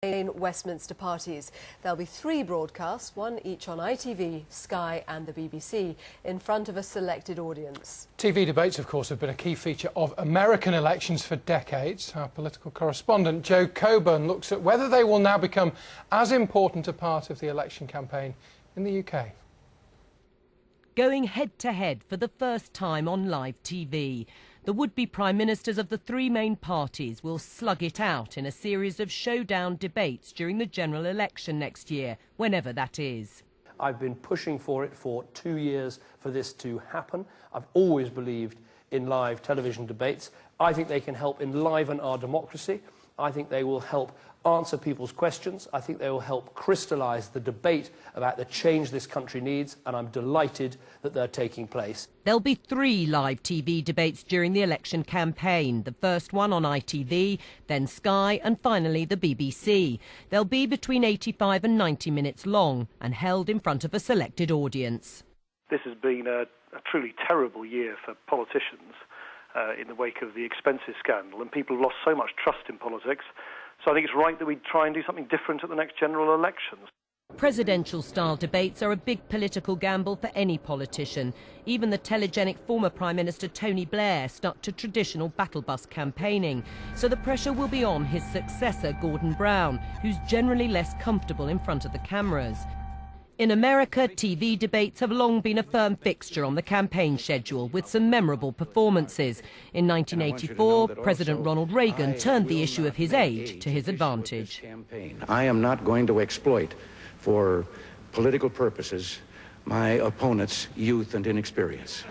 Westminster parties. There'll be 3 broadcasts, one each on ITV, Sky and the BBC, in front of a selected audience. TV debates, of course, have been a key feature of American elections for decades. Our political correspondent Joe Coburn looks at whether they will now become as important a part of the election campaign in the UK. Going head-to-head for the first time on live TV. The would-be Prime Ministers of the 3 main parties will slug it out in a series of showdown debates during the general election next year, whenever that is. I've been pushing for it for 2 years for this to happen. I've always believed in live television debates. I think they can help enliven our democracy. I think they will help answer people's questions. I think they will help crystallise the debate about the change this country needs, and I'm delighted that they're taking place. There'll be 3 live TV debates during the election campaign. The first one on ITV, then Sky, and finally the BBC. They'll be between 85 and 90 minutes long and held in front of a selected audience. This has been a truly terrible year for politicians in the wake of the expenses scandal, and people have lost so much trust in politics. So I think it's right that we try and do something different at the next general elections. Presidential-style debates are a big political gamble for any politician. Even the telegenic former Prime Minister Tony Blair stuck to traditional battle bus campaigning. So the pressure will be on his successor, Gordon Brown, who's generally less comfortable in front of the cameras. In America, TV debates have long been a firm fixture on the campaign schedule, with some memorable performances. In 1984, President Ronald Reagan turned the issue of his age to his advantage. I am not going to exploit, for political purposes, my opponent's youth and inexperience.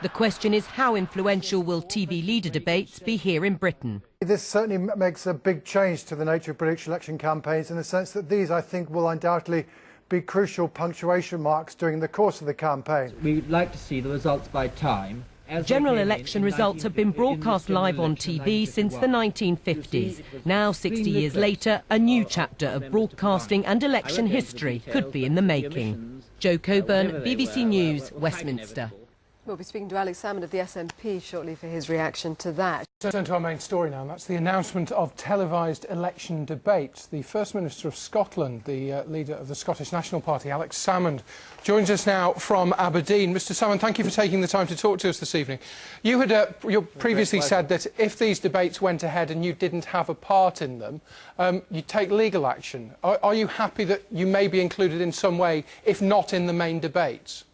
The question is, how influential will TV leader debates be here in Britain? This certainly makes a big change to the nature of British election campaigns, in the sense that these, I think, will undoubtedly be crucial punctuation marks during the course of the campaign. We'd like to see the results by time. General election results have been broadcast live on TV since the 1950s. Now, 60 years later, a new chapter of broadcasting and election history could be in the making. Joe Coburn, BBC News, Westminster. We'll be speaking to Alex Salmond of the SNP shortly for his reaction to that. Turn to our main story now, and that's the announcement of televised election debates. The First Minister of Scotland, the leader of the Scottish National Party, Alex Salmond, joins us now from Aberdeen. Mr Salmond, thank you for taking the time to talk to us this evening. You had previously said that if these debates went ahead and you didn't have a part in them, you'd take legal action. Are you happy that you may be included in some way, if not in the main debates?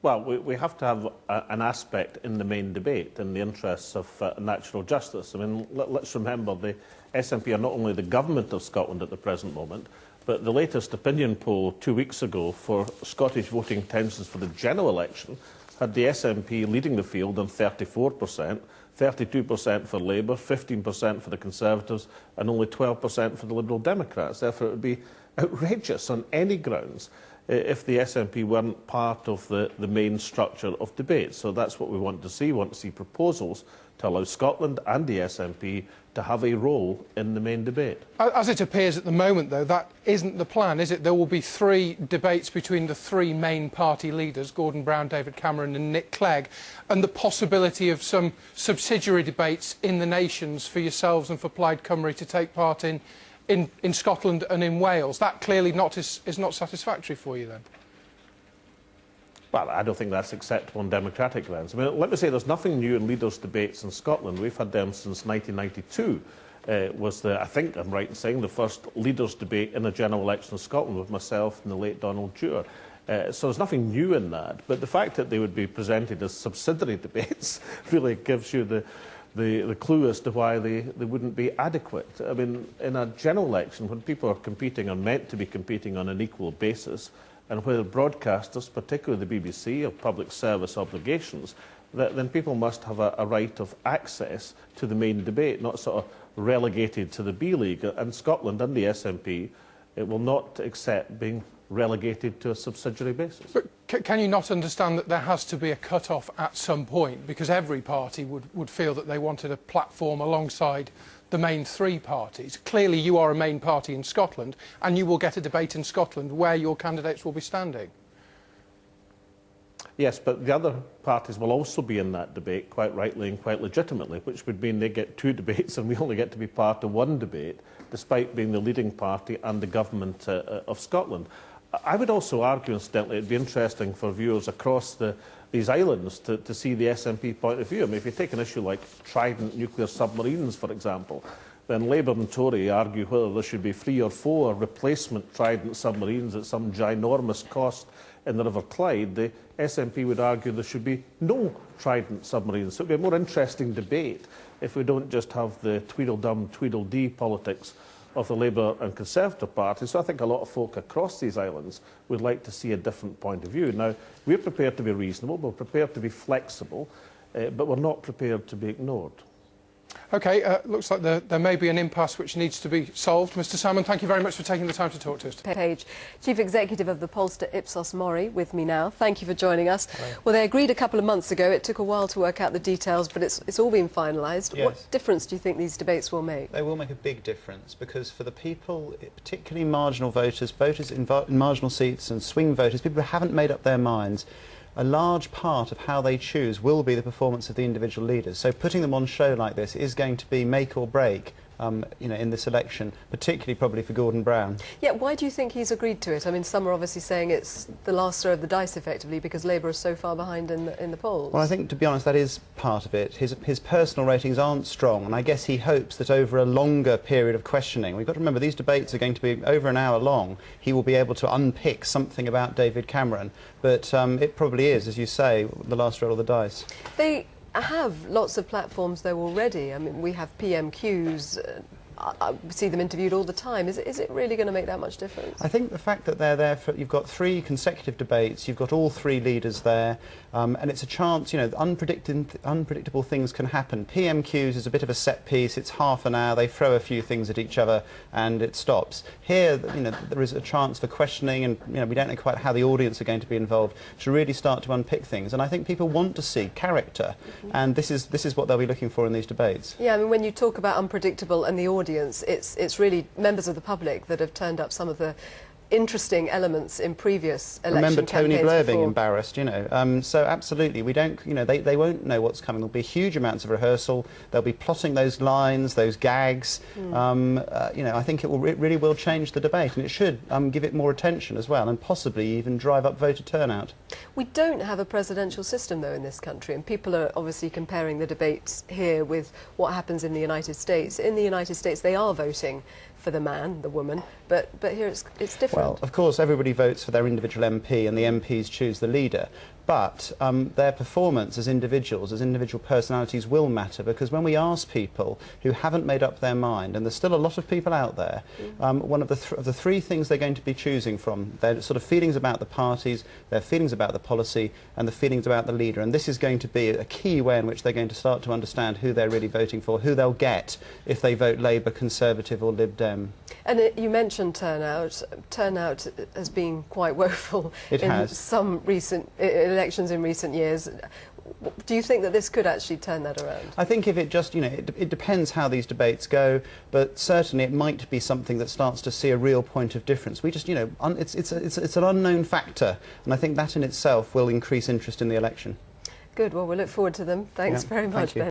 Well, we have to have an aspect in the main debate in the interests of natural justice. I mean, let's remember the SNP are not only the government of Scotland at the present moment, but the latest opinion poll 2 weeks ago for Scottish voting intentions for the general election had the SNP leading the field on 34%, 32% for Labour, 15% for the Conservatives, and only 12% for the Liberal Democrats. Therefore, it would be outrageous on any grounds if the SNP weren't part of the main structure of debate. So that's what we want to see. We want to see proposals to allow Scotland and the SNP to have a role in the main debate. As it appears at the moment, though, that isn't the plan, is it? There will be 3 debates between the 3 main party leaders, Gordon Brown, David Cameron and Nick Clegg, and the possibility of some subsidiary debates in the nations for yourselves and for Plaid Cymru to take part in Scotland and in Wales. That clearly is not satisfactory for you, then? Well, I don't think that's acceptable on democratic grounds. I mean, let me say there's nothing new in leaders' debates in Scotland. We've had them since 1992. I think I'm right in saying, the first leaders' debate in a general election in Scotland with myself and the late Donald Dewar. So there's nothing new in that. But the fact that they would be presented as subsidiary debates really gives you the clue as to why they wouldn't be adequate. I mean, in a general election, when people are competing, are meant to be competing on an equal basis, and where broadcasters, particularly the BBC, have public service obligations, then people must have a right of access to the main debate, not sort of relegated to the B League. And Scotland and the SNP, it will not accept being relegated to a subsidiary basis. But can you not understand that there has to be a cut-off at some point? Because every party would feel that they wanted a platform alongside the main 3 parties. Clearly you are a main party in Scotland, and you will get a debate in Scotland where your candidates will be standing. Yes, but the other parties will also be in that debate, quite rightly and quite legitimately, which would mean they get 2 debates and we only get to be part of 1 debate, despite being the leading party and the government of Scotland. I would also argue, incidentally, it would be interesting for viewers across these islands to see the SNP point of view. I mean, if you take an issue like Trident nuclear submarines, for example, then Labour and Tory argue whether there should be 3 or 4 replacement Trident submarines at some ginormous cost in the River Clyde. The SNP would argue there should be no Trident submarines. So it would be a more interesting debate if we don't just have the Tweedledum, Tweedledee politics of the Labour and Conservative parties. So I think a lot of folk across these islands would like to see a different point of view. Now, we're prepared to be reasonable, we're prepared to be flexible, but we're not prepared to be ignored. OK, looks like there may be an impasse which needs to be solved. Mr Salmond, thank you very much for taking the time to talk to us. Page, Chief Executive of the pollster Ipsos Mori, with me now. Thank you for joining us. Hello. Well, they agreed a couple of months ago. It took a while to work out the details, but it's all been finalised. Yes. What difference do you think these debates will make? They will make a big difference, because for the people, particularly marginal voters, voters in marginal seats and swing voters, people who haven't made up their minds, a large part of how they choose will be the performance of the individual leaders. So putting them on show like this is going to be make or break in this election, particularly probably for Gordon Brown. Yeah, why do you think he's agreed to it? I mean, some are obviously saying it's the last throw of the dice, effectively, because Labour is so far behind in the polls. Well, I think, to be honest, that is part of it. His personal ratings aren't strong, and I guess he hopes that over a longer period of questioning, we've got to remember these debates are going to be over an hour long, he will be able to unpick something about David Cameron. But it probably is, as you say, the last roll of the dice. They have lots of platforms, though, already. I mean, we have PMQs. I see them interviewed all the time. Is it really going to make that much difference? I think the fact that they're there for, you've got 3 consecutive debates, you've got all 3 leaders there, and it's a chance, you know, unpredictable things can happen. PMQs is a bit of a set piece, it's half an hour, they throw a few things at each other and it stops. Here, you know, there is a chance for questioning, and, you know, we don't know quite how the audience are going to be involved, to really start to unpick things. And I think people want to see character, and this is what they'll be looking for in these debates. Yeah, I mean, when you talk about unpredictable and the audience, it's really members of the public that have turned up some of the interesting elements in previous election Remember Tony Blair before. being embarrassed, you know. So absolutely, we don't, you know, they won't know what's coming. There'll be huge amounts of rehearsal. They'll be plotting those lines, those gags. You know, I think it really will change the debate, and it should give it more attention as well, and possibly even drive up voter turnout. We don't have a presidential system, though, in this country, and people are obviously comparing the debates here with what happens in the United States. In the United States, they are voting for the man, the woman, but here it's different. Well, of course, everybody votes for their individual MP, and the MPs choose the leader. But their performance as individual personalities will matter, because when we ask people who haven't made up their mind, and there's still a lot of people out there, one of the 3 things they're going to be choosing from, their sort of feelings about the parties, their feelings about the policy, and the feelings about the leader. And this is going to be a key way in which they're going to start to understand who they're really voting for, who they'll get if they vote Labour, Conservative or Lib Dem. And you mentioned turnout. Turnout has been quite woeful in some recent elections in recent years. Do you think that this could actually turn that around? I think if it just, you know, it depends how these debates go, but certainly it might be something that starts to see a real point of difference. We just, you know, it's an unknown factor, and I think that in itself will increase interest in the election. Good. Well, we'll look forward to them. Thanks very much, Ben.